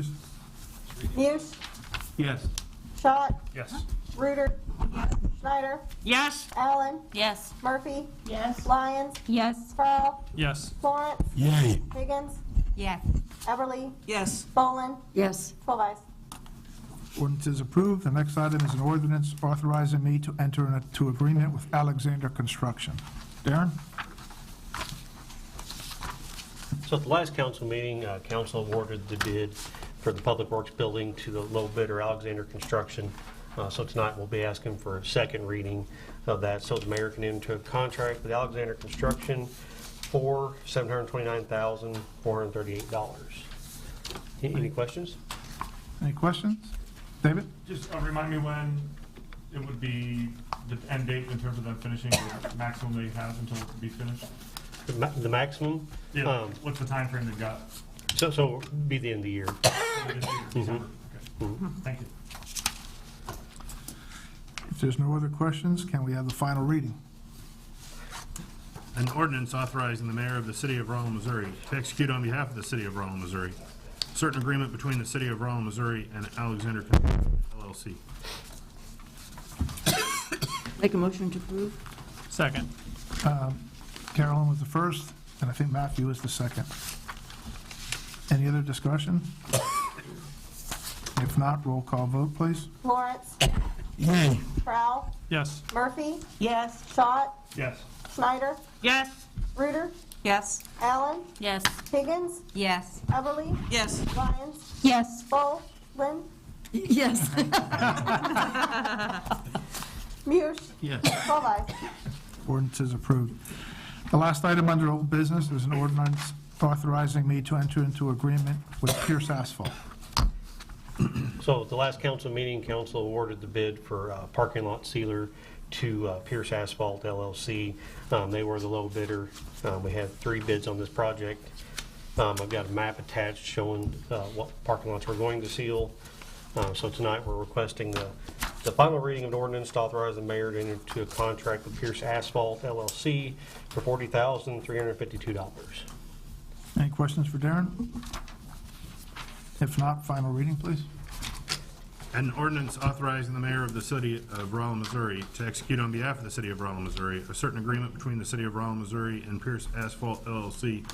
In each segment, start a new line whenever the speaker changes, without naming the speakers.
please.
Muse,
Yes.
Schott,
Yes.
Reuter, Schneider,
Yes.
Allen,
Yes.
Murphy,
Yes.
Lyons,
Yes.
Crowell,
Yes.
Florence,
Yay.
Higgins,
Yes.
Everly,
Yes.
Bolin,
Yes.
12 ayes.
Ordinance is approved. The next item is an ordinance authorizing me to enter into agreement with Alexander Construction. Darren?
So at the last council meeting, council awarded the bid for the Public Works building to the low bidder, Alexander Construction. So tonight we'll be asking for a second reading of that, so the mayor can enter a contract with Alexander Construction for $729,438. Any questions?
Any questions? David?
Just remind me when it would be the end date in terms of them finishing, the maximum they have until it can be finished?
The maximum?
Yeah, what's the time frame they've got?
So it'll be the end of the year.
This year, December? Okay. Thank you.
If there's no other questions, can we have the final reading?
An ordinance authorizing the mayor of the city of Raleigh, Missouri to execute on behalf of the city of Raleigh, Missouri, certain agreement between the city of Raleigh, Missouri and Alexander Construction, LLC.
Make a motion to approve?
Second.
Carolyn was the first, and I think Matthew was the second. Any other discussion? If not, roll call vote, please.
Florence,
Yay.
Crowell,
Yes.
Murphy,
Yes.
Schott,
Yes.
Schneider,
Yes.
Reuter,
Yes.
Allen,
Yes.
Higgins,
Yes.
Everly,
Yes.
Lyons,
Yes.
Bolin,
Yes.
Muse,
Yes.
12 ayes.
Ordinance is approved. The last item under old business is an ordinance authorizing me to enter into agreement with Pierce Asphalt.
So at the last council meeting, council awarded the bid for parking lot sealer to Pierce Asphalt LLC. They were the low bidder. We had 3 bids on this project. I've got a map attached showing what parking lots we're going to seal. So tonight we're requesting the final reading of the ordinance to authorize the mayor to enter into a contract with Pierce Asphalt LLC for $40,352.
Any questions for Darren? If not, final reading, please.
An ordinance authorizing the mayor of the city of Raleigh, Missouri to execute on behalf of the city of Raleigh, Missouri, a certain agreement between the city of Raleigh, Missouri and Pierce Asphalt LLC,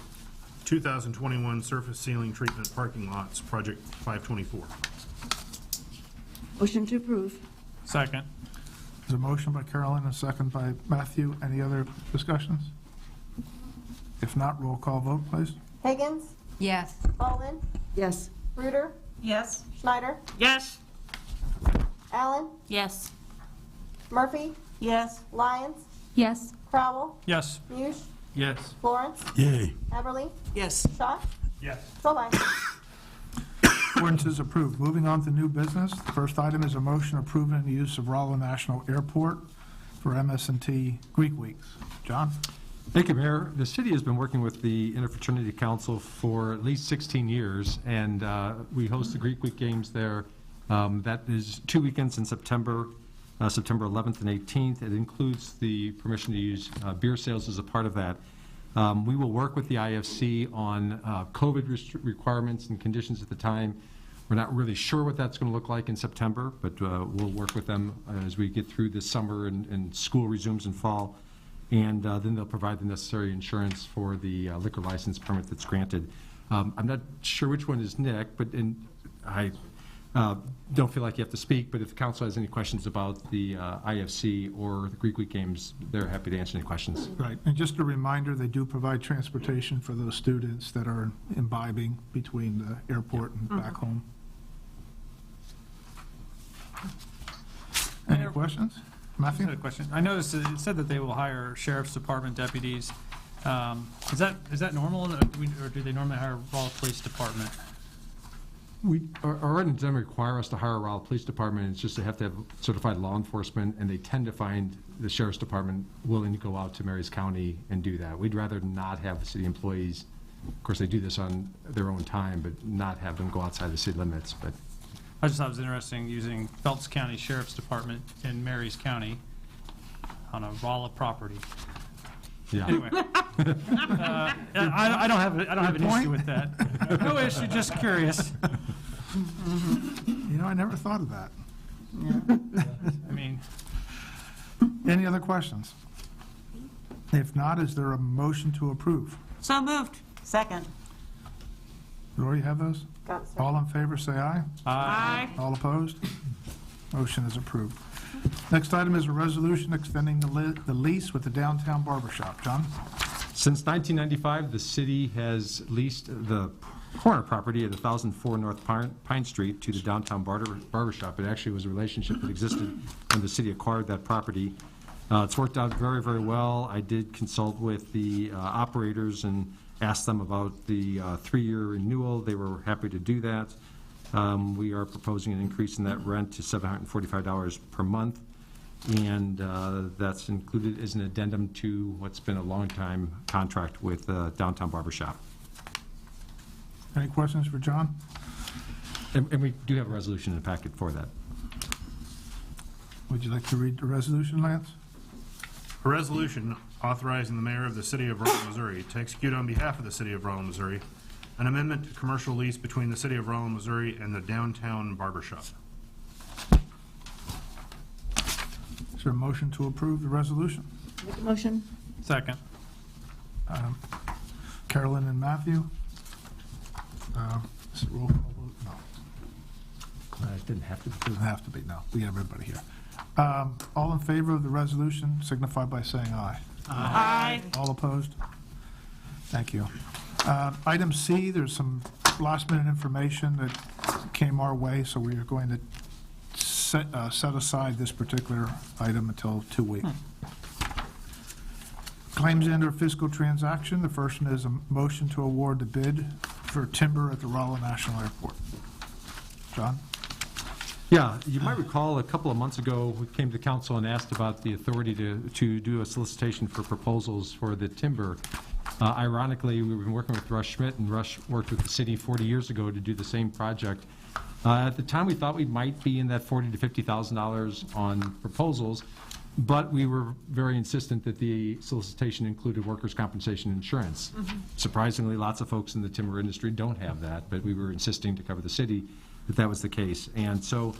2021 surface ceiling treatment parking lots, project 524.
Motion to approve?
Second.
There's a motion by Carolyn and a second by Matthew. Any other discussions? If not, roll call vote, please.
Higgins,
Yes.
Bolin,
Yes.
Reuter,
Yes.
Schneider,
Yes.
Allen,
Yes.
Murphy,
Yes.
Lyons,
Yes.
Crowell,
Yes.
Muse,
Yes.
Florence,
Yay.
Everly,
Yes.
Schott,
Yes.
12 ayes.
Ordinance is approved. Moving on to new business. The first item is a motion approving the use of Rolla National Airport for MS&T Greek Weeks. John?
Thank you, Mayor. The city has been working with the Interfraternity Council for at least 16 years, and we host the Greek Week Games there. That is 2 weekends in September, September 11th and 18th. It includes the permission to use beer sales as a part of that. We will work with the IFC on COVID requirements and conditions at the time. We're not really sure what that's going to look like in September, but we'll work with them as we get through this summer and school resumes in fall. And then they'll provide the necessary insurance for the liquor license permit that's granted. I'm not sure which one is Nick, but I don't feel like you have to speak, but if the council has any questions about the IFC or the Greek Week Games, they're happy to answer any questions.
Right. And just a reminder, they do provide transportation for those students that are imbibing between the airport and back home. Any questions?
I
Matthew?
had a question. I noticed that it said that they will hire sheriff's department deputies. Is that normal, or do they normally hire Raleigh Police Department?
Our ordinance doesn't require us to hire a Raleigh Police Department. It's just they have to have certified law enforcement, and they tend to find the sheriff's department willing to go out to Marys County and do that. We'd rather not have the city employees, of course, they do this on their own time, but not have them go outside the city limits. But
I just thought it was interesting using Phelps County Sheriff's Department in Marys County on a Rolla property.
yeah.
Anyway, I don't have an issue with that. No issue, just curious.
You know, I never thought of that.
I mean,
Any other questions? If not, is there a motion to approve?
So moved.
Second.
Lori, you have those?
Got it, sir.
All in favor, say aye.
Aye.
All opposed? Motion is approved. Next item is a resolution extending the lease with the downtown barber shop. John?
Since 1995, the city has leased the corner property at 1004 North Pine Street to the downtown barber shop. It actually was a relationship that existed when the city acquired that property. It's worked out very, very well. I did consult with the operators and asked them about the 3-year renewal. They were happy to do that. We are proposing an increase in that rent to $745 per month, and that's included as an addendum to what's been a long-time contract with Downtown Barber Shop.
Any questions for John?
And we do have a resolution in the packet for that.
Would you like to read the resolution, Lance?
A resolution authorizing the mayor of the city of Rolla, Missouri to execute on behalf of the city of Rolla, Missouri, an amendment to commercial lease between the city of Rolla, Missouri and the downtown barber shop.
Is there a motion to approve the resolution?
Make a motion.
second.
Carolyn and Matthew? Is it roll call vote? No.
It didn't have to.
Doesn't have to be, no. We have everybody here. All in favor of the resolution signify by saying aye.
Aye.
All opposed? Thank you. Item C, there's some last-minute information that came our way, so we are going to set aside this particular item until 2 weeks. Claims and/or fiscal transaction. The first one is a motion to award the bid for timber at the Rolla National Airport. John?
Yeah, you might recall a couple of months ago, we came to council and asked about the authority to do a solicitation for proposals for the timber. Ironically, we've been working with Russ Schmidt, and Russ worked with the city 40 years ago to do the same project. At the time, we thought we might be in that $40,000 to $50,000 on proposals, but we were very insistent that the solicitation included workers' compensation insurance. Surprisingly, lots of folks in the timber industry don't have that, but we were insisting to cover the city that was the case. And so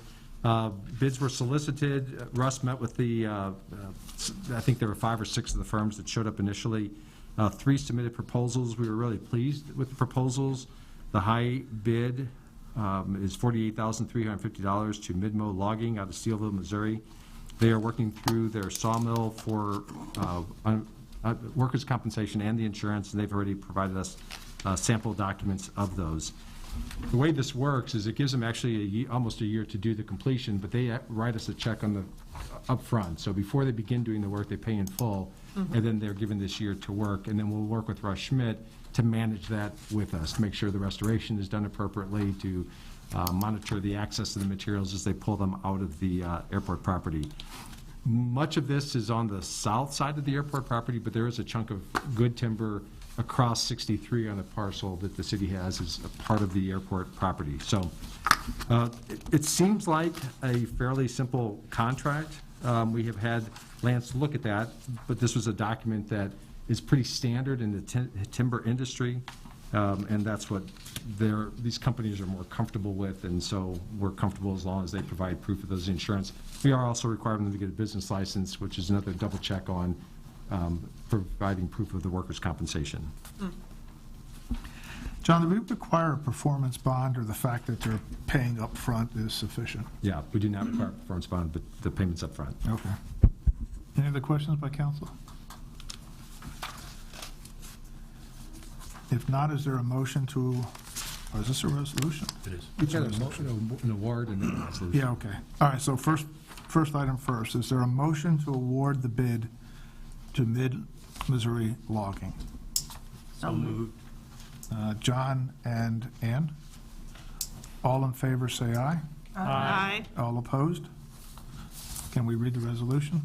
bids were solicited. Russ met with I think there were 5 or 6 of the firms that showed up initially. 3 submitted proposals. We were really pleased with the proposals. The high bid is $48,350 to Midmo Logging out of Steelville, Missouri. They are working through their sawmill for workers' compensation and the insurance, and they've already provided us sample documents of those. The way this works is it gives them actually almost a year to do the completion, but they write us a check on the upfront. So before they begin doing the work, they pay in full, and then they're given this year to work, and then we'll work with Russ Schmidt to manage that with us, to make sure the restoration is done appropriately, to monitor the access to the materials as they pull them out of the airport property. Much of this is on the south side of the airport property, but there is a chunk of good timber across 63 on a parcel that the city has as a part of the airport property. So it seems like a fairly simple contract. We have had Lance look at that, but this was a document that is pretty standard in the timber industry, and that's what these companies are more comfortable with, and so we're comfortable as long as they provide proof of those insurance. We are also requiring them to get a business license, which is another double check on providing proof of the workers' compensation.
John, do we require a performance bond, or the fact that they're paying up front is sufficient?
Yeah, we do not require a performance bond, but the payment's up front.
Okay. Any other questions by council? If not, is there a motion to, or is this a resolution?
It is.
We've got an award and a resolution.
Yeah, okay. All right, so first item first, is there a motion to award the bid to Mid-Missouri Logging?
So moved.
John and Ann? All in favor, say aye.
Aye.
All opposed? Can we read the resolution?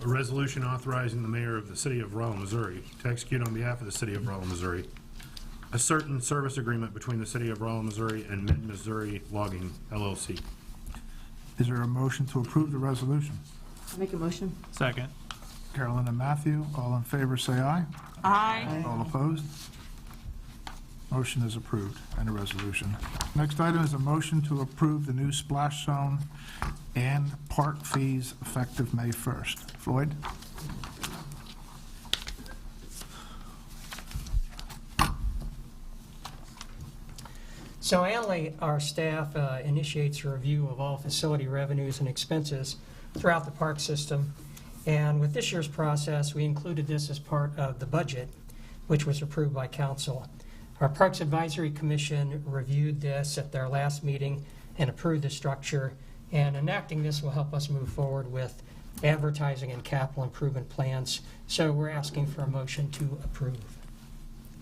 A resolution authorizing the mayor of the city of Rolla, Missouri to execute on behalf of the city of Rolla, Missouri a certain service agreement between the city of Rolla, Missouri and Mid-Missouri Logging, LLC.
Is there a motion to approve the resolution?
Make a motion.
Second.
Carolyn and Matthew, all in favor, say aye.
Aye.
All opposed? Motion is approved and a resolution. Next item is a motion to approve the new splash zone and park fees effective May 1st. Floyd?
So annually, our staff initiates a review of all facility revenues and expenses throughout the park system. And with this year's process, we included this as part of the budget, which was approved by council. Our Parks Advisory Commission reviewed this at their last meeting and approved the structure. And enacting this will help us move forward with advertising and capital improvement plans. So we're asking for a motion to approve.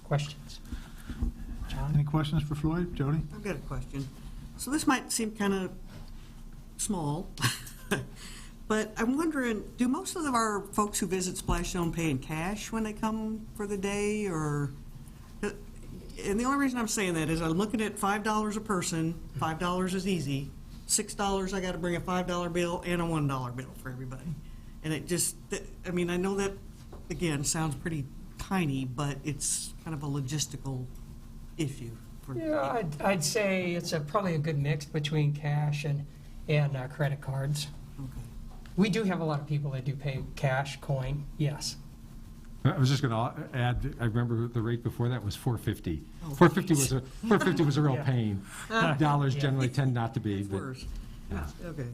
Questions? John?
Any questions for Floyd? Jody?
I've got a question. So this might seem kind of small, but I'm wondering, do most of our folks who visit Splash Zone pay in cash when they come for the day, or? And the only reason I'm saying that is I'm looking at $5 a person. $5 is easy. $6, I got to bring a $5 bill and a $1 bill for everybody. And it just, I mean, I know that, again, sounds pretty tiny, but it's kind of a logistical issue.
Yeah, I'd say it's probably a good mix between cash and credit cards.
Okay.
We do have a lot of people that do pay cash, coin, yes.
I was just going to add, I remember the rate before that was $4.50.
Oh,
$4.50 was a real
Yeah.
pain. Dollars
Yeah.
generally tend not to be.
It's
but-
worse.
Yeah.
Okay.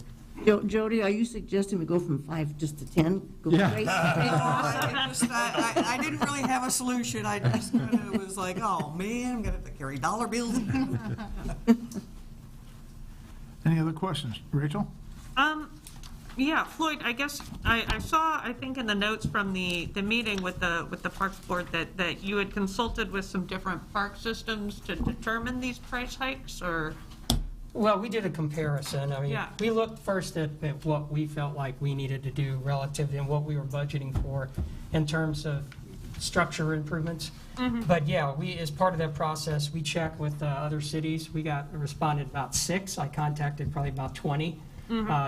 Jody, are you suggesting we go from 5 just to 10? Go
Yeah.
straight?
I didn't really have a solution. I just kind of was like, oh, man, I'm going to have to carry dollar bills.
Any other questions? Rachel?
Yeah, Floyd, I guess, I saw, I think in the notes from the meeting with the Parks Board that you had consulted with some different park systems to determine these price hikes, or?
Well, we did a comparison. I mean,
Yeah.
we looked first at what we felt like we needed to do relative to what we were budgeting for in terms of structure improvements. But yeah, as part of that process, we checked with other cities. We responded about 6. I contacted probably about 20.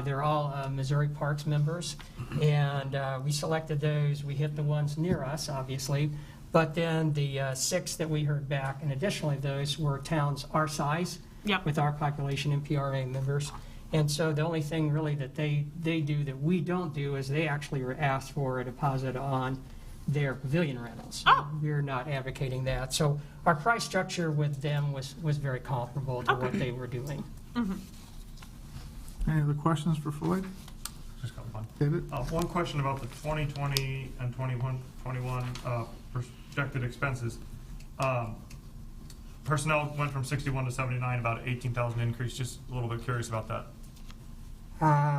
They're all Missouri Parks members, and we selected those. We hit the ones near us, obviously, but then the 6 that we heard back, and additionally those were towns our size,
Yep.
with our population and PRA members. And so the only thing really that they do that we don't do is they actually were asked for a deposit on their pavilion rentals.
Oh.
We're not advocating that. So our price structure with them was very comparable to what they were doing.
Any other questions for Floyd?
Just got one.
David?
One question about the 2020 and 21 projected expenses. Personnel went from 61 to 79, about 18,000 increase. Just a little bit curious about that.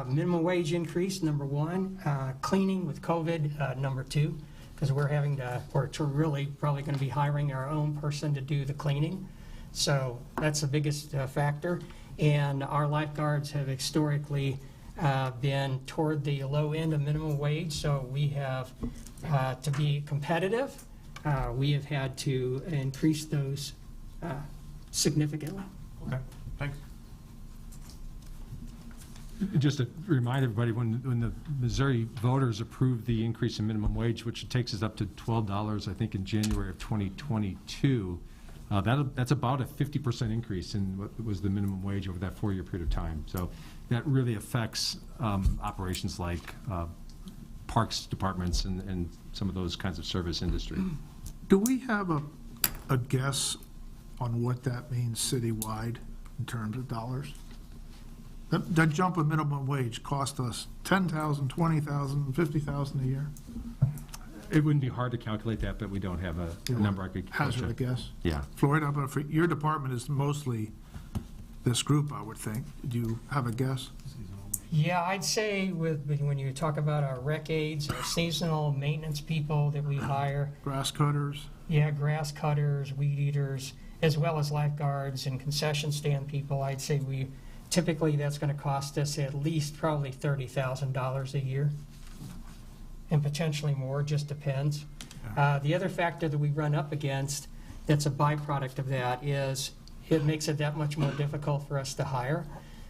Minimum wage increase, number 1. Cleaning with COVID, number 2, because we're really probably going to be hiring our own person to do the cleaning. So that's the biggest factor. And our lifeguards have historically been toward the low end of minimum wage, so we have, to be competitive, we have had to increase those significantly.
Okay, thanks.
Just to remind everybody, when the Missouri voters approved the increase in minimum wage, which takes us up to $12, I think, in January of 2022, that's about a 50% increase in what was the minimum wage over that 4-year period of time. So that really affects operations like parks departments and some of those kinds of service industry.
Do we have a guess on what that means citywide in terms of dollars? That jump in minimum wage cost us $10,000, $20,000, $50,000 a year?
It wouldn't be hard to calculate that, but we don't have a number I could.
Hazard a guess.
Yeah.
Floyd, how about for your department is mostly this group, I would think. Do you have a guess?
Yeah, I'd say when you talk about our rec aides, our seasonal maintenance people that we hire,
Grass cutters?
yeah, grass cutters, weed eaters, as well as lifeguards and concession stand people, I'd say typically that's going to cost us at least probably $30,000 a year, and potentially more, just depends. The other factor that we run up against that's a byproduct of that is it makes it that much more difficult for us to hire.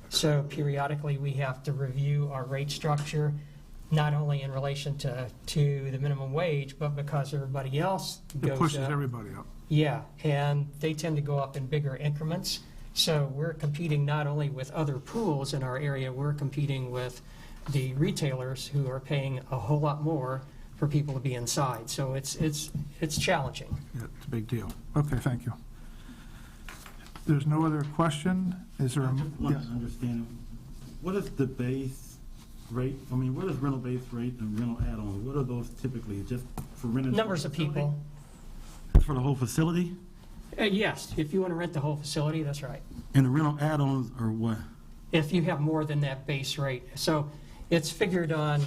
So periodically we have to review our rate structure, not only in relation to the minimum wage, but because everybody else
It
goes
pushes
up.
everybody up.
Yeah, and they tend to go up in bigger increments. So we're competing not only with other pools in our area, we're competing with the retailers who are paying a whole lot more for people to be inside. So it's challenging.
Yeah, it's a big deal. Okay, thank you. There's no other question? Is there a?
I just want
Yes.
to understand, what is the base rate, I mean, what is rental base rate and rental add-ons? What are those typically, just for renting?
Numbers of people.
For the whole facility?
Yes, if you want to rent the whole facility, that's right.
And the rental add-ons are what?
If you have more than that base rate. So it's figured on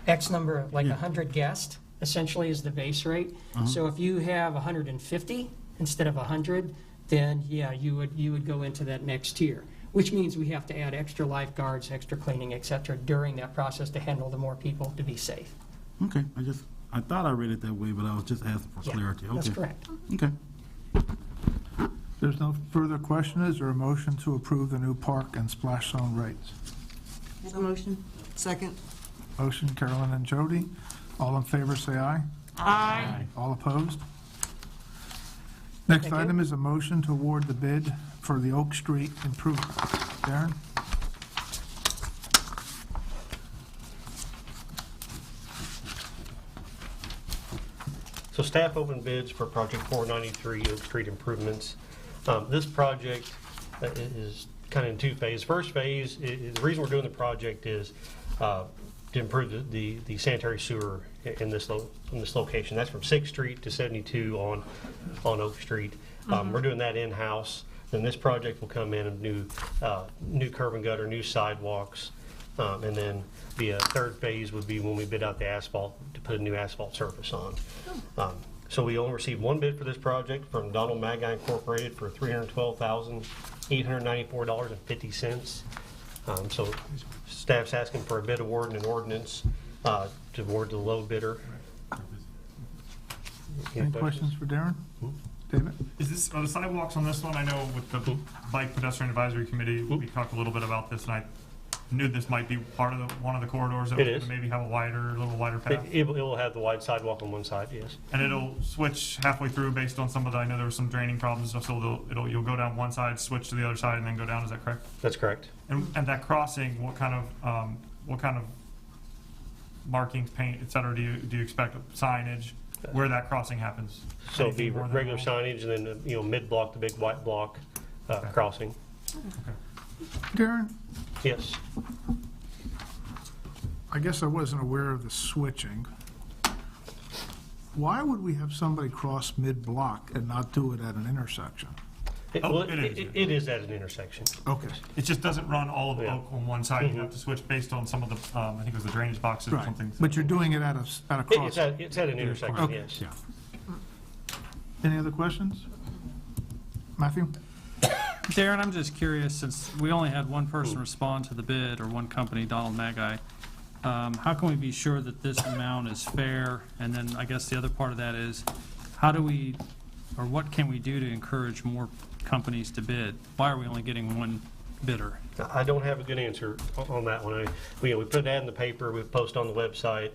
X number, like
Yeah.
100 guests, essentially is the base rate. So if you have 150 instead of 100, then yeah, you would go into that next tier, which means we have to add extra lifeguards, extra cleaning, et cetera, during that process to handle the more people to be safe.
Okay, I thought I read it that way, but I was just asking for
Yeah,
clarity.
that's
Okay.
correct.
Okay.
There's no further question. Is there a motion to approve the new park and splash zone rates?
Have a motion?
Second?
Motion, Carolyn and Jody. All in favor, say aye.
Aye.
All opposed? Next
Thank you.
item is a motion to award the bid for the Oak Street improvement. Darren?
So staff opened bids for project 493 Oak Street improvements. This project is kind of in two phases. First phase, the reason we're doing the project is to improve the sanitary sewer in this location. That's from 6th Street to 72 on Oak Street. We're doing that in-house. Then this project will come in and new curb and gutter, new sidewalks, and then the third phase would be when we bid out the asphalt to put a new asphalt surface on. So we only received one bid for this project from Donald Magi Incorporated for $312,894.50. So staff's asking for a bid award and an ordinance to award to the low bidder.
Any questions for Darren? David?
Are the sidewalks on this one? I know with the Bike Pedestrian Advisory Committee, we talked a little bit about this, and I knew this might be part of one of the corridors that
It
would
is.
maybe have a little wider path.
It will have the wide sidewalk on one side, yes.
And it'll switch halfway through based on some of the, I know there were some draining problems and stuff, so you'll go down one side, switch to the other side, and then go down, is that correct?
That's correct.
And that crossing, what kind of markings, paint, et cetera, do you expect, signage, where that crossing happens?
So it'll be
Anything more than
regular
normal?
signage and then, mid-block, the big white block crossing.
Darren,
Yes.
I guess I wasn't aware of the switching. Why would we have somebody cross mid-block and not do it at an intersection?
Oh, it is.
It is at an intersection.
Okay.
It just doesn't run all of
Yeah.
Oak on one side. You have to switch based on some of the, I think it was the drainage boxes or
Right,
something.
but you're doing it at a
It's
cross.
at an intersection,
Okay,
yes.
yeah. Any other questions? Matthew?
Darren, I'm just curious, since we only had one person respond to the bid, or one company, Donald Magi, how can we be sure that this amount is fair? And then I guess the other part of that is, how do we, or what can we do to encourage more companies to bid? Why are we only getting one bidder?
I don't have a good answer on that one. We put an ad in the paper, we post on the website,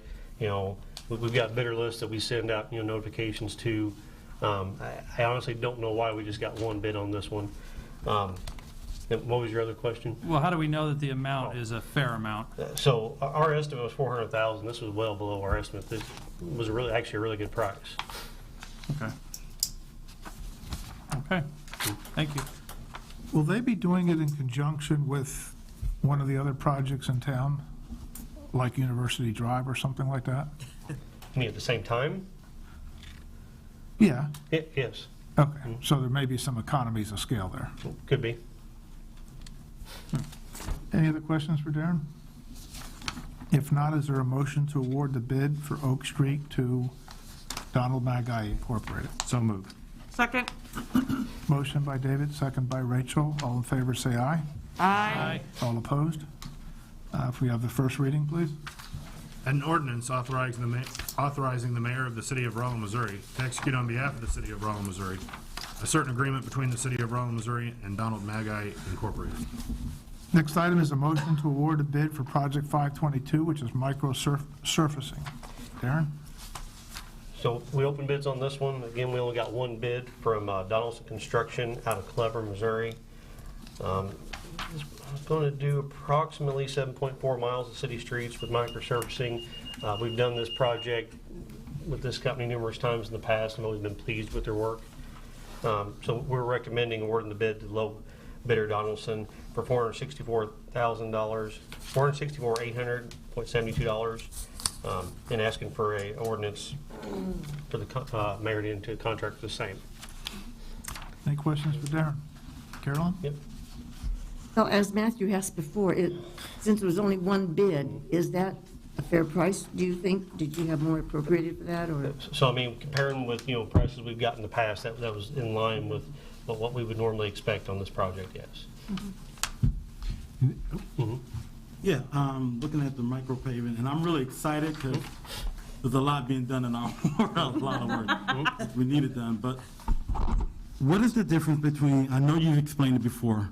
we've got bidder lists that we send out, notifications to. I honestly don't know why we just got one bid on this one. And what was your other question?
Well, how do we know that the amount is a fair amount?
So our estimate was 400,000. This was well below our estimate. This was actually a really good price.
Okay. Okay, thank you.
Will they be doing it in conjunction with one of the other projects in town, like University Drive or something like that?
You mean at the same time?
Yeah,
Yes,
okay. So there may be some economies of scale there.
could be.
Any other questions for Darren? If not, is there a motion to award the bid for Oak Street to Donald Magi Incorporated?
So moved.
Second?
Motion by David, second by Rachel. All in favor, say aye.
Aye.
All opposed? If we have the first reading, please.
An ordinance authorizing the mayor of the city of Raleigh, Missouri to execute on behalf of the city of Raleigh, Missouri, a certain agreement between the city of Raleigh, Missouri and Donald Magi Incorporated.
Next item is a motion to award a bid for Project 522, which is micro surfacing. Darren?
So we opened bids on this one. Again, we only got one bid from Donaldson Construction out of Clever, Missouri. It's going to do approximately 7.4 miles of city streets with microservicing. We've done this project with this company numerous times in the past and always been pleased with their work. So we're recommending awarding the bid to low bidder Donaldson for $464,800.72, and asking for a ordinance for the mayor to enter a contract for the same.
Any questions for Darren? Carolyn?
Yep.
So as Matthew asked before, since there was only one bid, is that a fair price, do you think? Did you have more appropriated for that, or?
So, I mean, comparing with, prices we've got in the past, that was in line with what we would normally expect on this project, yes.
Yeah, looking at the micro paving, and I'm really excited because there's a lot being done in our world, a lot of work. We need it done, but what is the difference between, I know you explained it before,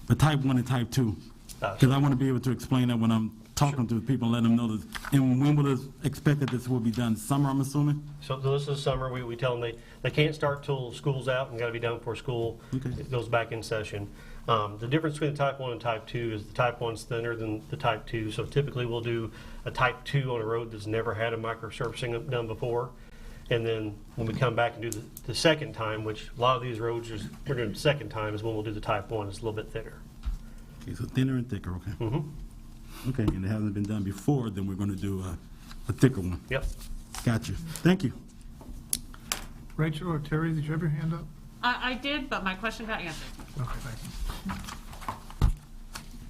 but type 1 and type 2? Because I want to be able to explain that when I'm talking to people, let them know this. And when will it expect that this will be done? Summer, I'm assuming?
So this is summer. We tell them they can't start till school's out and got to be done before school.
Okay.
It goes back in session. The difference between the type 1 and type 2 is the type 1's thinner than the type 2. So typically we'll do a type 2 on a road that's never had a microsurfacing done before. And then when we come back and do the second time, which a lot of these roads we're doing the second time, is when we'll do the type 1. It's a little bit thinner.
Okay, so thinner and thicker, okay. Okay, and it hasn't been done before, then we're going to do a thicker one.
Yep.
Gotcha. Thank you.
Rachel or Terry, did you have your hand up?
I did, but my question got answered.
Okay, thank you.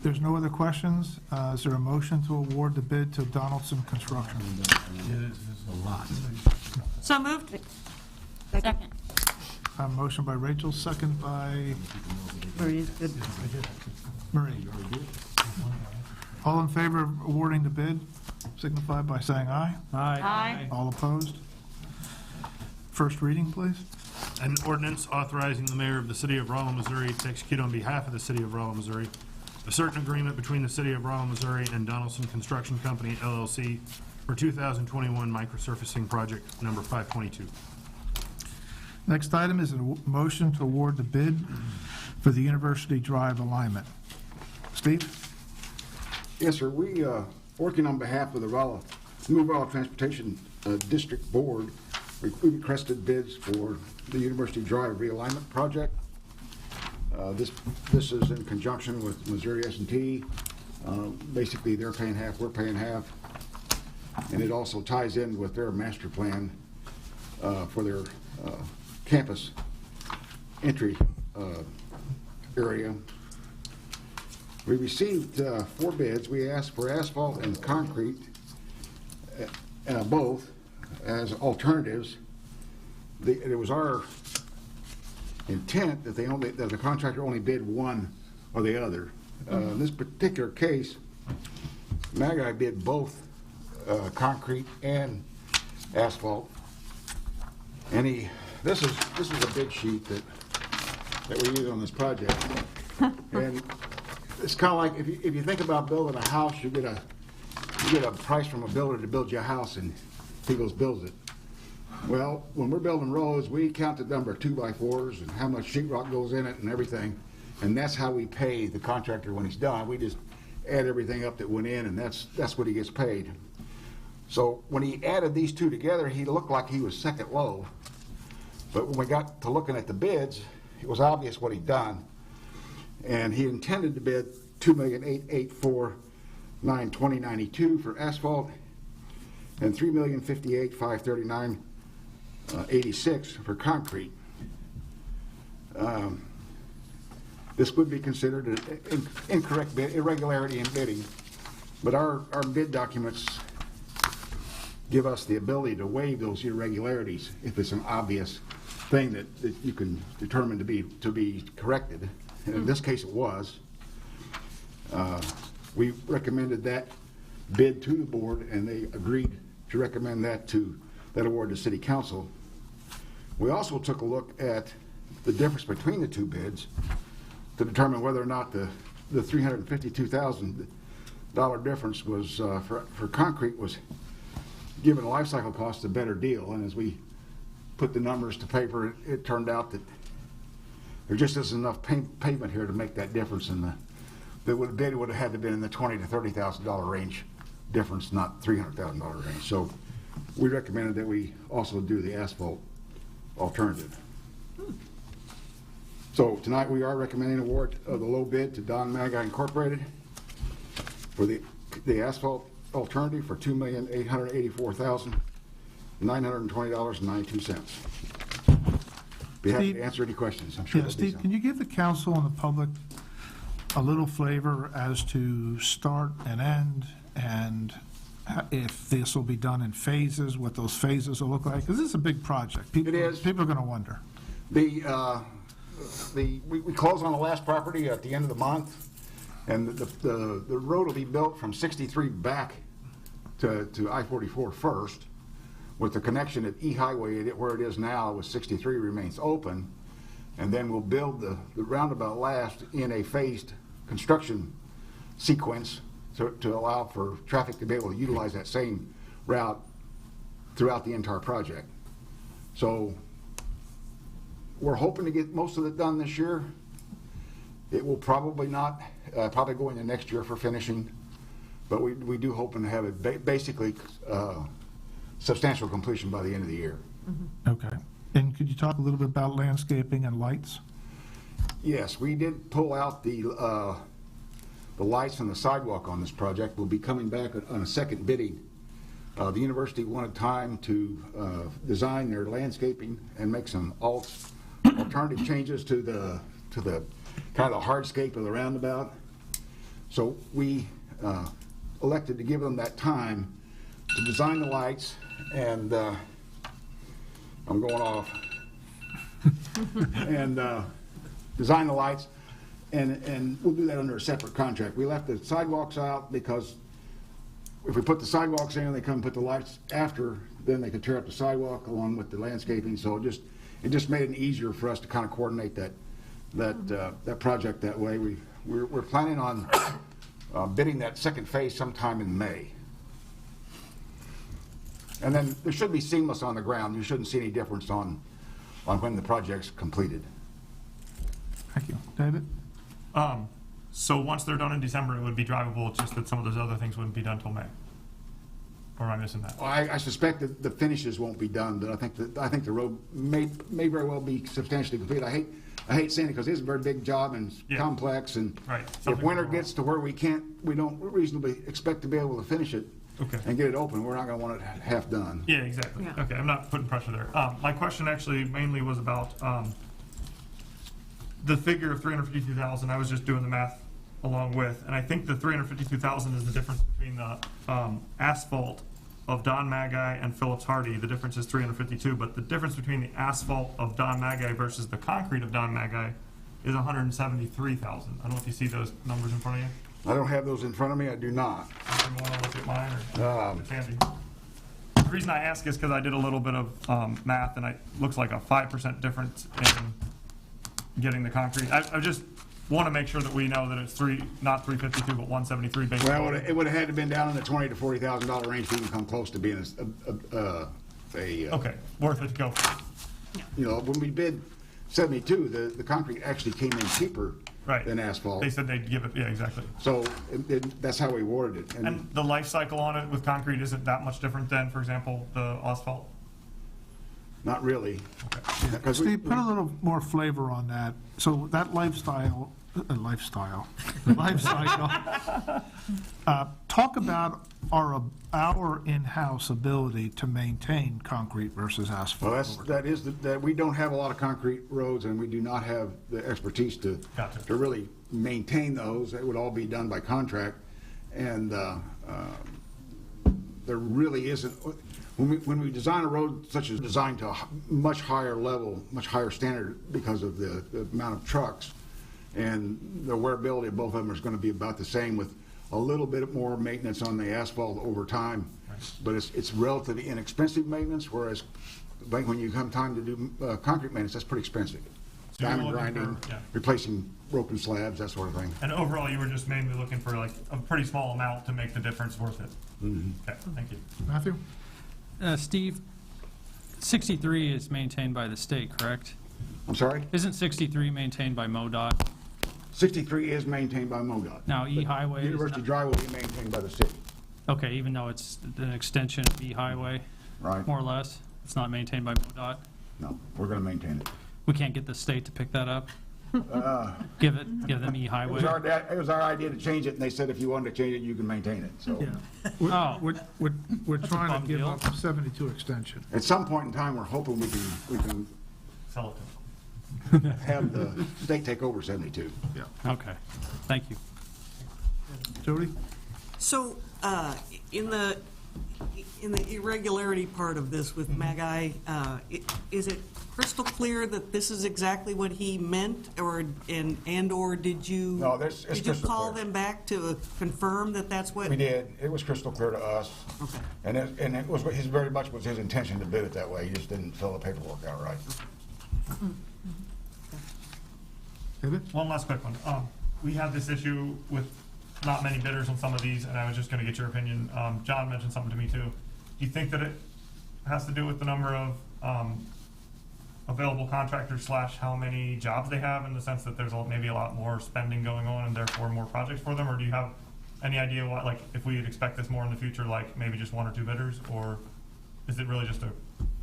There's no other questions. Is there a motion to award the bid to Donaldson Construction?
A lot.
So moved.
Second.
Motion by Rachel, second by
Maria's good.
Marie. All in favor of awarding the bid, signify by saying aye.
Aye.
All opposed? First reading, please.
An ordinance authorizing the mayor of the city of Rolla, Missouri to execute on behalf of the city of Rolla, Missouri, a certain agreement between the city of Rolla, Missouri and Donaldson Construction Company, LLC, for 2021 microsurfacing project number 522.
Next item is a motion to award the bid for the University Drive alignment. Steve?
Yes, sir. We, working on behalf of the New Rolla Transportation District Board, we requested bids for the University Drive realignment project. This is in conjunction with Missouri S&T. Basically, they're paying half, we're paying half. And it also ties in with their master plan for their campus entry area. We received 4 bids. We asked for asphalt and concrete, both, as alternatives. It was our intent that that the contractor only bid one or the other. In this particular case, Magi bid both concrete and asphalt. And this is a bid sheet that we use on this project. And it's kind of like if you think about building a house, you get a price from a builder to build you a house, and he goes builds it. Well, when we're building roads, we count the number of 2x4s and how much sheetrock goes in it and everything, and that's how we pay the contractor when he's done. We just add everything up that went in, and that's what he gets paid. So when he added these two together, he looked like he was second low. But when we got to looking at the bids, it was obvious what he'd done. And he intended to bid $2,884,920.92 for asphalt and $3,058,539.86 for concrete. This would be considered an incorrect bid, irregularity in bidding, but our bid documents give us the ability to waive those irregularities if it's an obvious thing that you can determine to be corrected. And in this case, it was. We recommended that bid to the board, and they agreed to recommend that award to City Council. We also took a look at the difference between the two bids to determine whether or not the $352,000 difference was for concrete was given the life cycle cost, a better deal. And as we put the numbers to paper, it turned out that there just isn't enough pavement here to make that difference in the bid would have had to been in the $20,000 to $30,000 range difference, not $300,000 range. So we recommended that we also do the asphalt alternative. So tonight we are recommending award of the low bid to Don Magi Incorporated for the asphalt alternative for $2,884,920.92. Be happy to answer any questions. I'm sure
Yeah,
there'll be
Steve,
some.
can you give the council and the public a little flavor as to start and end, and if this will be done in phases, what those phases will look like? Because this is a big project.
It is.
People are going to wonder.
We close on the last property at the end of the month, and the road will be built from 63 back to I-44 first, with the connection at E Highway where it is now with 63 remains open, and then we'll build the roundabout last in a phased construction sequence to allow for traffic to be able to utilize that same route throughout the entire project. So we're hoping to get most of it done this year. It will probably not, probably go into next year for finishing, but we do hoping to have it basically substantial completion by the end of the year.
Okay. And could you talk a little bit about landscaping and lights?
Yes, we did pull out the lights from the sidewalk on this project. We'll be coming back on a second bidding. The university wanted time to design their landscaping and make some alternative changes to the kind of the hardscape of the roundabout. So we elected to give them that time to design the lights, and I'm going off, and design the lights, and we'll do that under a separate contract. We left the sidewalks out because if we put the sidewalks in and they come and put the lights after, then they could tear up the sidewalk along with the landscaping. So it just made it easier for us to kind of coordinate that project that way. We're planning on bidding that second phase sometime in May. And then there should be seamless on the ground. You shouldn't see any difference on when the project's completed.
Thank you. David?
So once they're done in December, it would be drivable, it's just that some of those other things wouldn't be done till May? Or am I missing that?
Well, I suspect that the finishes won't be done, but I think the road may very well be substantially complete. I hate saying it because it's a very big job and
Yeah.
complex, and
Right.
if
Something
winter
wrong.
gets to where we don't reasonably expect to be able to finish it
Okay.
and get it open, we're not going to want it half done.
Yeah, exactly.
Yeah.
Okay, I'm not putting pressure there. My question actually mainly was about the figure of 352,000. I was just doing the math along with, and I think the 352,000 is the difference between the asphalt of Don Magi and Phillips Hardy. The difference is 352, but the difference between the asphalt of Don Magi versus the concrete of Don Magi is 173,000. I don't know if you see those numbers in front of you.
I don't have those in front of me. I do not.
You want to look at mine, or it's handy. The reason I ask is because I did a little bit of math, and it looks like a 5% difference in getting the concrete. I just want to make sure that we know that it's not 352, but 173 based
Well,
on.
it would have had to been down in the $20,000 to $40,000 range to even come close to being
Okay, worth it to go for.
you know, when we bid 72, the concrete actually came in cheaper
Right.
than asphalt.
They said they'd give it, yeah, exactly.
So that's how we awarded it.
And the life cycle on it with concrete isn't that much different than, for example, the asphalt?
Not really. Because we-
Steve, put a little more flavor on that. So that life cycle, talk about our in-house ability to maintain concrete versus asphalt.
Well, that we don't have a lot of concrete roads, and we do not have the expertise to
Gotcha.
to really maintain those. It would all be done by contract, and there really isn't. When we design a road such as designed to a much higher level, much higher standard because of the amount of trucks, and the wearability of both of them is going to be about the same, with a little bit more maintenance on the asphalt over time. But it's relatively inexpensive maintenance, whereas like when you come time to do concrete maintenance, that's pretty expensive.
So you're
Diamond
looking
grinding,
for- yeah.
replacing broken slabs, that sort of thing.
And overall, you were just mainly looking for like a pretty small amount to make the difference worth it? Okay, thank you.
Matthew?
Steve, 63 is maintained by the state, correct?
I'm sorry?
Isn't 63 maintained by MoDOT?
63 is maintained by MoDOT.
Now, E-Highway is
University
not-
Drive will be maintained by the city,
Okay, even though it's an extension of E-Highway,
right?
more or less, it's not maintained by MoDOT?
No, we're going to maintain it.
We can't get the state to pick that up? Give them
It
E-Highway?
was our idea to change it, and they said if you wanted to change it, you can maintain it, so.
Oh,
We're
That's a
trying
bum
to give
deal.
up 72 extension.
At some point in time, we're hoping we can
Sell it to them.
have the state take over 72.
okay, thank you.
Jody?
So, in the irregularity part of this with Magi, is it crystal clear that this is exactly what he meant, or did you?
No, it's
Did you
crystal
call
clear.
them back to confirm that that's what?
We did. It was crystal clear to us.
Okay.
And it was, his very much was his intention to bid it that way. He just didn't fill the paperwork out right.
David?
One last quick one. We had this issue with not many bidders on some of these, and I was just gonna get your opinion. John mentioned something to me too. Do you think that it has to do with the number of, available contractors slash how many jobs they have, in the sense that there's maybe a lot more spending going on and therefore more projects for them? Or do you have any idea what, like, if we'd expect this more in the future, like maybe just 1 or 2 bidders? Or is it really just a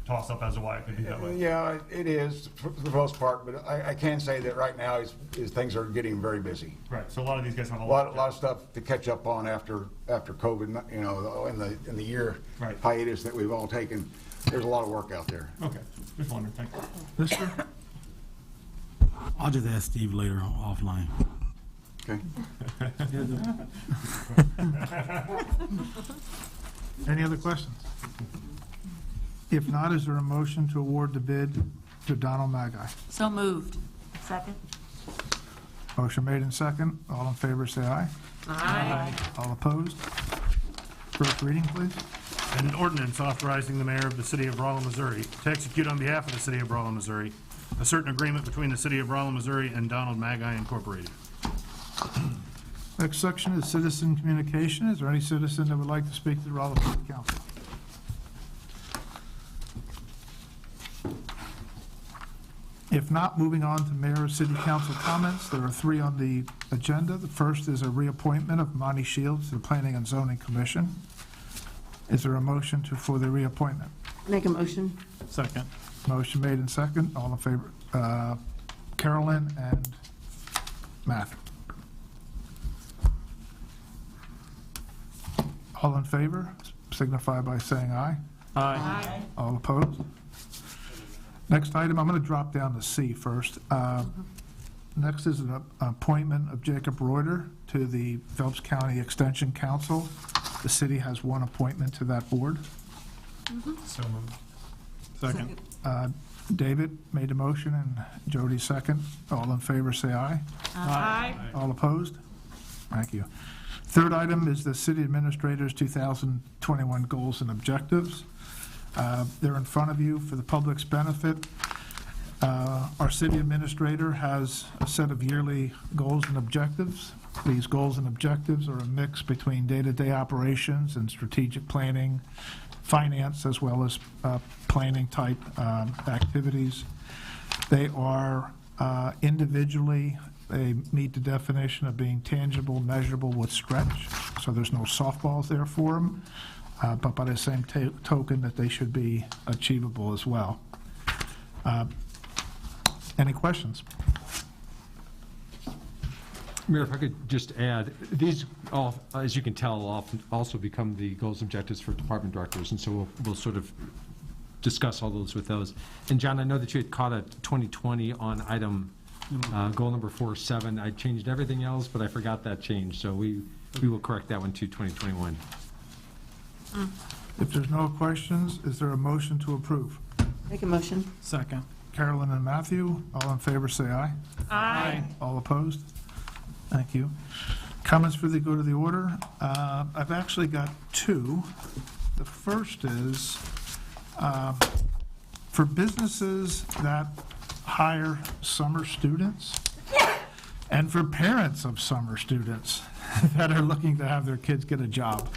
toss-up as to why it could be that way?
Yeah, it is for the most part, but I can say that right now is things are getting very busy.
Right, so a lot of these guys have
A lot of stuff to catch up on after COVID, you know, in the year
Right.
hiatus that we've all taken. There's a lot of work out there.
Okay, just wondering, thank you.
Mister?
I'll just ask Steve later offline.
Okay?
Any other questions? If not, is there a motion to award the bid to Donald Magi?
So moved. Second?
Motion made in second. All in favor, say aye.
Aye.
All opposed? First reading, please.
An ordinance authorizing the mayor of the city of Rolla, Missouri to execute on behalf of the city of Rolla, Missouri, a certain agreement between the city of Rolla, Missouri and Donald Magi Incorporated.
Next section is citizen communication. Is there any citizen that would like to speak to the Raleigh City Council? If not, moving on to mayor and city council comments. There are 3 on the agenda. The first is a reappointment of Monty Shields to the Planning and Zoning Commission. Is there a motion for the reappointment?
Make a motion.
Second.
Motion made in second. All in favor? Carolyn and Matthew. All in favor, signify by saying aye.
Aye.
All opposed? Next item, I'm going to drop down to C first. Next is an appointment of Jacob Reuter to the Phelps County Extension Council. The city has 1 appointment to that board.
So moved.
Second.
David made a motion and Jody second. All in favor, say aye.
Aye.
All opposed? Thank you. Third item is the city administrator's 2021 goals and objectives. They're in front of you for the public's benefit. Our city administrator has a set of yearly goals and objectives. These goals and objectives are a mix between day-to-day operations and strategic planning, finance, as well as planning-type activities. They are individually, they meet the definition of being tangible, measurable with stretch, so there's no softballs there for them, but by the same token that they should be achievable as well. Any questions?
Mayor, if I could just add, these, all, as you can tell, often also become the goals and objectives for department directors, and so we'll sort of discuss all those with those. And John, I know that you had caught a 2020 on item, goal number 4.7. I changed everything else, but I forgot that change, so we will correct that one to 2021.
If there's no questions, is there a motion to approve?
Make a motion.
Second.
Carolyn and Matthew, all in favor say aye.
Aye.
All opposed? Thank you. Comments for the go to the order? I've actually got 2. The first is for businesses that hire summer students and for parents of summer students that are looking to have their kids get a job.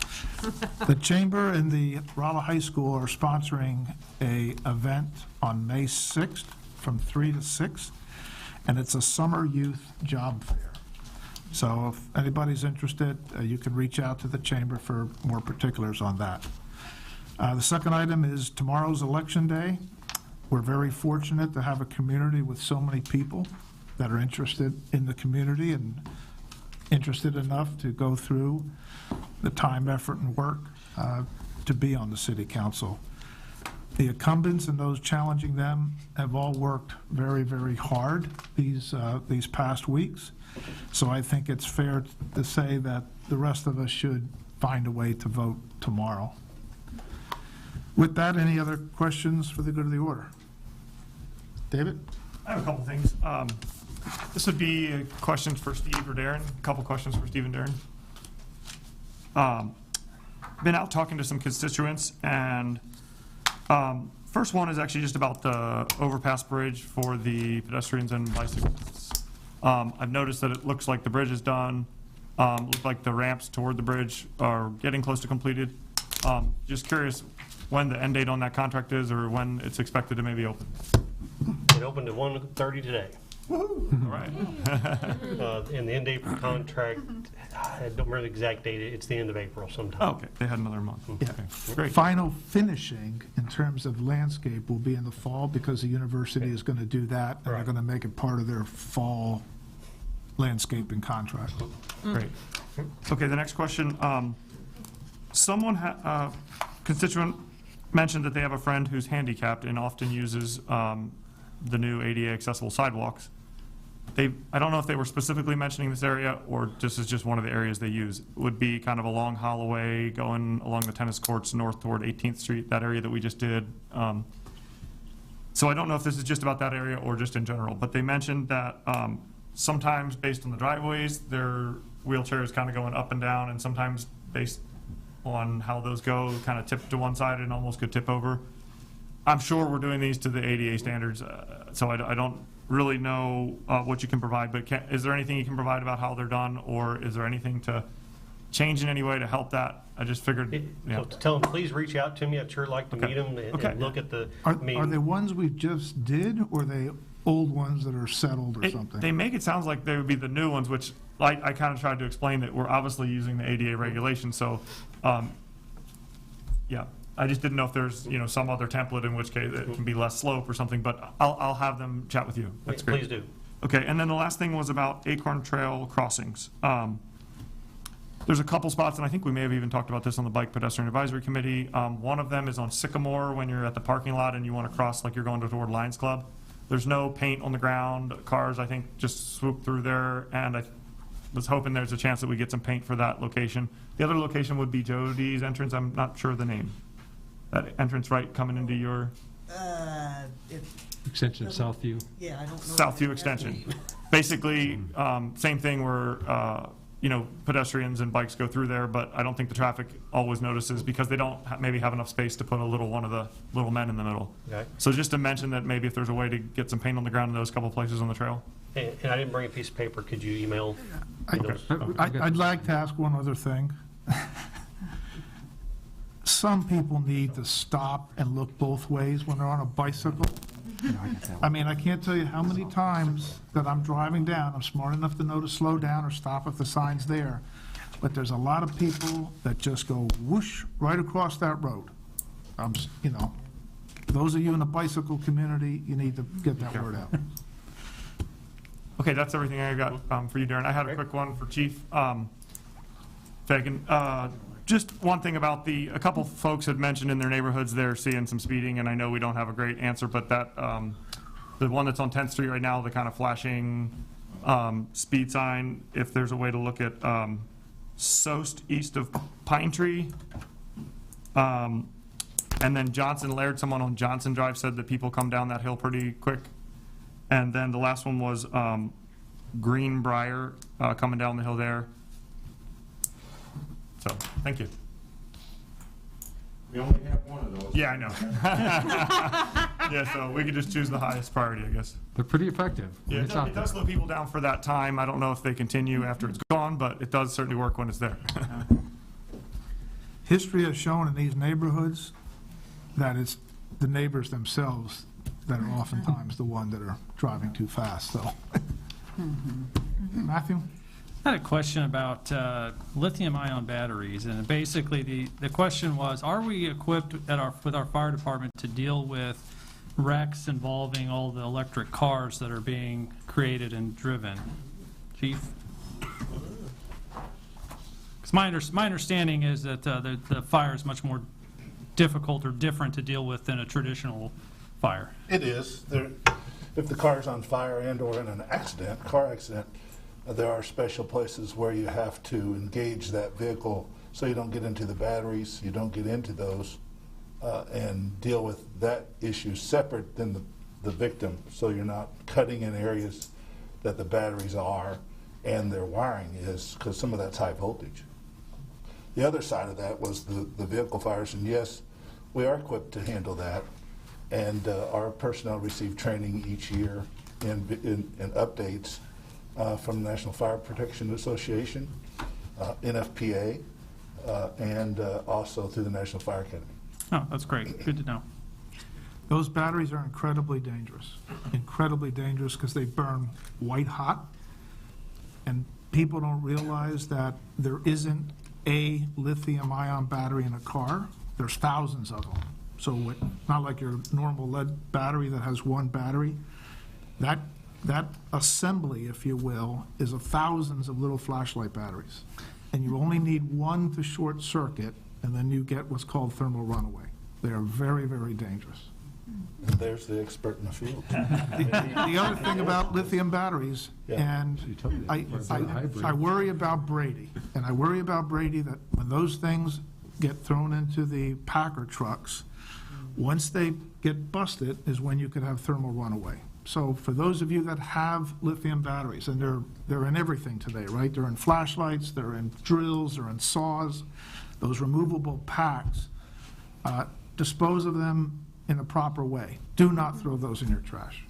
The Chamber and the Rolla High School are sponsoring a event on May 6th from 3 to 6, and it's a summer youth job fair. So if anybody's interested, you can reach out to the Chamber for more particulars on that. The second item is tomorrow's Election Day. We're very fortunate to have a community with so many people that are interested in the community and interested enough to go through the time, effort, and work to be on the city council. The incumbents and those challenging them have all worked very, very hard these past weeks. So I think it's fair to say that the rest of us should find a way to vote tomorrow. With that, any other questions for the good of the order? David?
I have a couple things. This would be questions for Steve or Darren. A couple questions for Steve and Darren. Been out talking to some constituents, and first one is actually just about the overpass bridge for the pedestrians and bicyclists. I've noticed that it looks like the bridge is done. Looks like the ramps toward the bridge are getting close to completed. Just curious when the end date on that contract is, or when it's expected to maybe open.
It opened at 1:30 today.
All right.
And the end date for the contract, I don't remember the exact date, it's the end of April sometime.
Oh, okay, they had another month.
Yeah.
Okay, great.
Final finishing in terms of landscape will be in the fall because the university is going to do that, and they're
Right.
going to make it part of their fall landscaping contract.
Great. Okay, the next question. Someone, constituent mentioned that they have a friend who's handicapped and often uses the new ADA accessible sidewalks. I don't know if they were specifically mentioning this area or this is just one of the areas they use. It would be kind of a long Holloway going along the tennis courts north toward 18th Street, that area that we just did. So I don't know if this is just about that area or just in general, but they mentioned that sometimes based on the driveways, their wheelchairs kind of going up and down, and sometimes based on how those go, kind of tip to one side and almost could tip over. I'm sure we're doing these to the ADA standards, so I don't really know what you can provide, but is there anything you can provide about how they're done, or is there anything to change in any way to help that? I just figured, yeah.
So to tell them, please reach out to me. I'd sure like to
Okay.
meet them and
Okay.
look at the,
Are they ones we just did, or are they old ones that are settled or something?
They make it sound like they would be the new ones, which I kind of tried to explain that we're obviously using the ADA regulations, so, yeah. I just didn't know if there's, some other template in which case it can be less slope or something, but I'll have them chat with you. That's great.
please do.
Okay, and then the last thing was about Acorn Trail crossings. There's a couple spots, and I think we may have even talked about this on the Bike Pedestrian Advisory Committee. One of them is on Sycamore when you're at the parking lot and you want to cross like you're going toward Lions Club. There's no paint on the ground. Cars, I think, just swoop through there, and I was hoping there's a chance that we get some paint for that location. The other location would be Jody's entrance. I'm not sure of the name. That entrance right coming into your
Extension of Southview.
Yeah, I don't know.
Southview extension. Basically, same thing where, pedestrians and bikes go through there, but I don't think the traffic always notices because they don't maybe have enough space to put one of the little men in the middle.
Okay.
So just to mention that maybe if there's a way to get some paint on the ground in those couple places on the trail.
And I didn't bring a piece of paper. Could you email me those?
I'd like to ask one other thing. Some people need to stop and look both ways when they're on a bicycle. I mean, I can't tell you how many times that I'm driving down, I'm smart enough to know to slow down or stop if the sign's there, but there's a lot of people that just go whoosh right across that road. Those of you in the bicycle community, you need to get that word out.
Okay, that's everything I got for you, Darren. I had a quick one for Chief Fagan. Just one thing about a couple folks had mentioned in their neighborhoods they're seeing some speeding, and I know we don't have a great answer, but that, the one that's on 10th Street right now, the kind of flashing speed sign, if there's a way to look at Soest east of Pine Tree. And then Johnson Laird, someone on Johnson Drive said that people come down that hill pretty quick. And then the last one was Greenbrier coming down the hill there. So, thank you.
We only have one of those.
Yeah, I know. Yeah, so we could just choose the highest priority, I guess.
They're pretty effective.
Yeah,
It's out
it does slow people down for that time. I don't know if they continue after it's gone, but it does certainly work when it's there.
History has shown in these neighborhoods that it's the neighbors themselves that are oftentimes the one that are driving too fast, so. Matthew?
I had a question about lithium-ion batteries, and basically the question was, are we equipped with our fire department to deal with wrecks involving all the electric cars that are being created and driven? Chief? Because my understanding is that the fire is much more difficult or different to deal with than a traditional fire.
It is. If the car's on fire and/or in an car accident, there are special places where you have to engage that vehicle so you don't get into the batteries, you don't get into those, and deal with that issue separate than the victim, so you're not cutting in areas that the batteries are and their wiring is, because some of that's high voltage. The other side of that was the vehicle fires, and yes, we are equipped to handle that, and our personnel receive training each year and updates from the National Fire Protection Association, NFPA, and also through the National Fire Academy.
Oh, that's great. Good to know.
Those batteries are incredibly dangerous because they burn white hot, and people don't realize that there isn't a lithium-ion battery in a car. There's thousands of them. So not like your normal lead battery that has one battery. That assembly, if you will, is of thousands of little flashlight batteries. And you only need one to short circuit, and then you get what's called thermal runaway. They are very, very dangerous.
And there's the expert in the field.
The other thing about lithium batteries,
Yeah.
and I worry about Brady, and I worry about Brady that when those things get thrown into the Packer trucks, once they get busted is when you could have thermal runaway. So for those of you that have lithium batteries, and they're in everything today, right? They're in flashlights, they're in drills, they're in saws, those removable packs, dispose of them in a proper way. Do not throw those in your trash.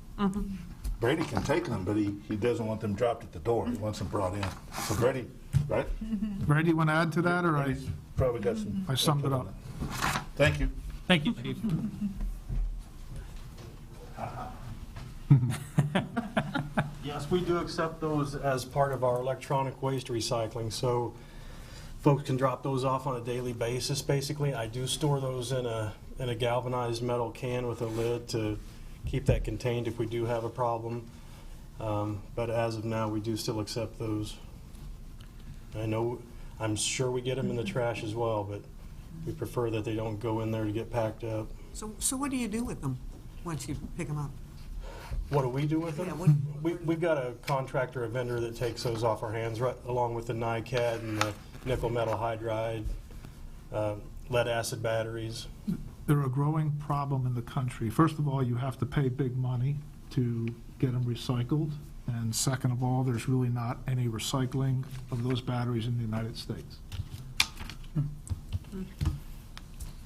Brady can take them, but he doesn't want them dropped at the door. He wants them brought in. So Brady, right?
Brady, you want to add to that, or
Brady's probably got some.
I summed it up?
Thank you.
Thank you, Chief.
Yes, we do accept those as part of our electronic waste recycling, so folks can drop those off on a daily basis, basically. I do store those in a galvanized metal can with a lid to keep that contained if we do have a problem. But as of now, we do still accept those. I'm sure we get them in the trash as well, but we prefer that they don't go in there to get packed up.
So what do you do with them once you pick them up?
What do we do with them?
Yeah,
We've got a contractor, a vendor that takes those off our hands, right along with the NiCad and the nickel metal hydride, lead acid batteries.
They're a growing problem in the country. First of all, you have to pay big money to get them recycled. And second of all, there's really not any recycling of those batteries in the United States.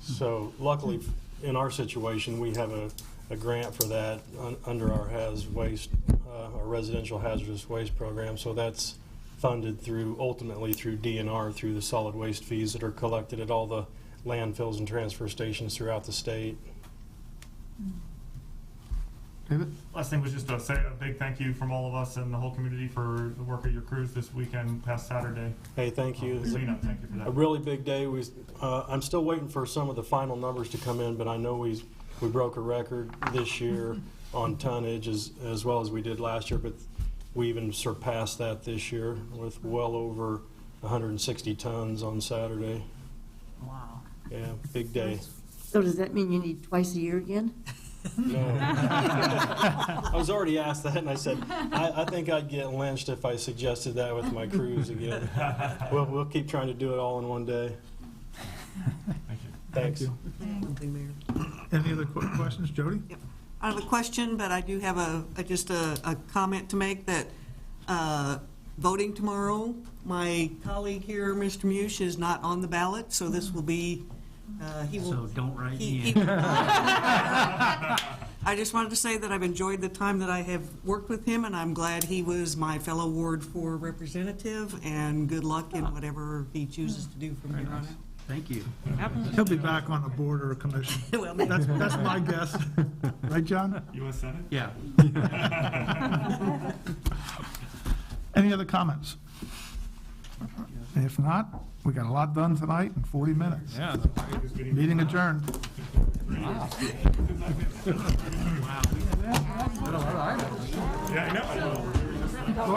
So luckily, in our situation, we have a grant for that under our our residential hazardous waste program. So that's funded ultimately through DNR, through the solid waste fees that are collected at all the landfills and transfer stations throughout the state.
David?
Last thing was just to say a big thank you from all of us and the whole community for the work of your crews this weekend, past Saturday.
Hey, thank you.
Cleanup, thank you for
A
that.
really big day. I'm still waiting for some of the final numbers to come in, but I know we broke a record this year on tonnage as well as we did last year, but we even surpassed that this year with well over 160 tons on Saturday.
Wow.
Yeah, big day.
So does that mean you need twice a year again?
No. I was already asked that, and I said, I think I'd get lynched if I suggested that with my crews again. We'll keep trying to do it all in one day.
Thank you.
Thanks.
Something there.
Any other questions? Jody?
Yep. I have a question, but I do have just a comment to make that voting tomorrow, my colleague here, Mr. Mush, is not on the ballot, so this will be He will.
So don't write
he-
me in.
I just wanted to say that I've enjoyed the time that I have worked with him, and I'm glad he was my fellow Ward 4 representative, and good luck in whatever he chooses to do from here on out.
Thank you.
He'll be back on a board or a commission.
Well, maybe.
That's my guess. Right, John?
U.S. Senate?
Yeah.
Any other comments? If not, we got a lot done tonight in 40 minutes.
Yeah.
Meeting adjourned.
Yeah, I know.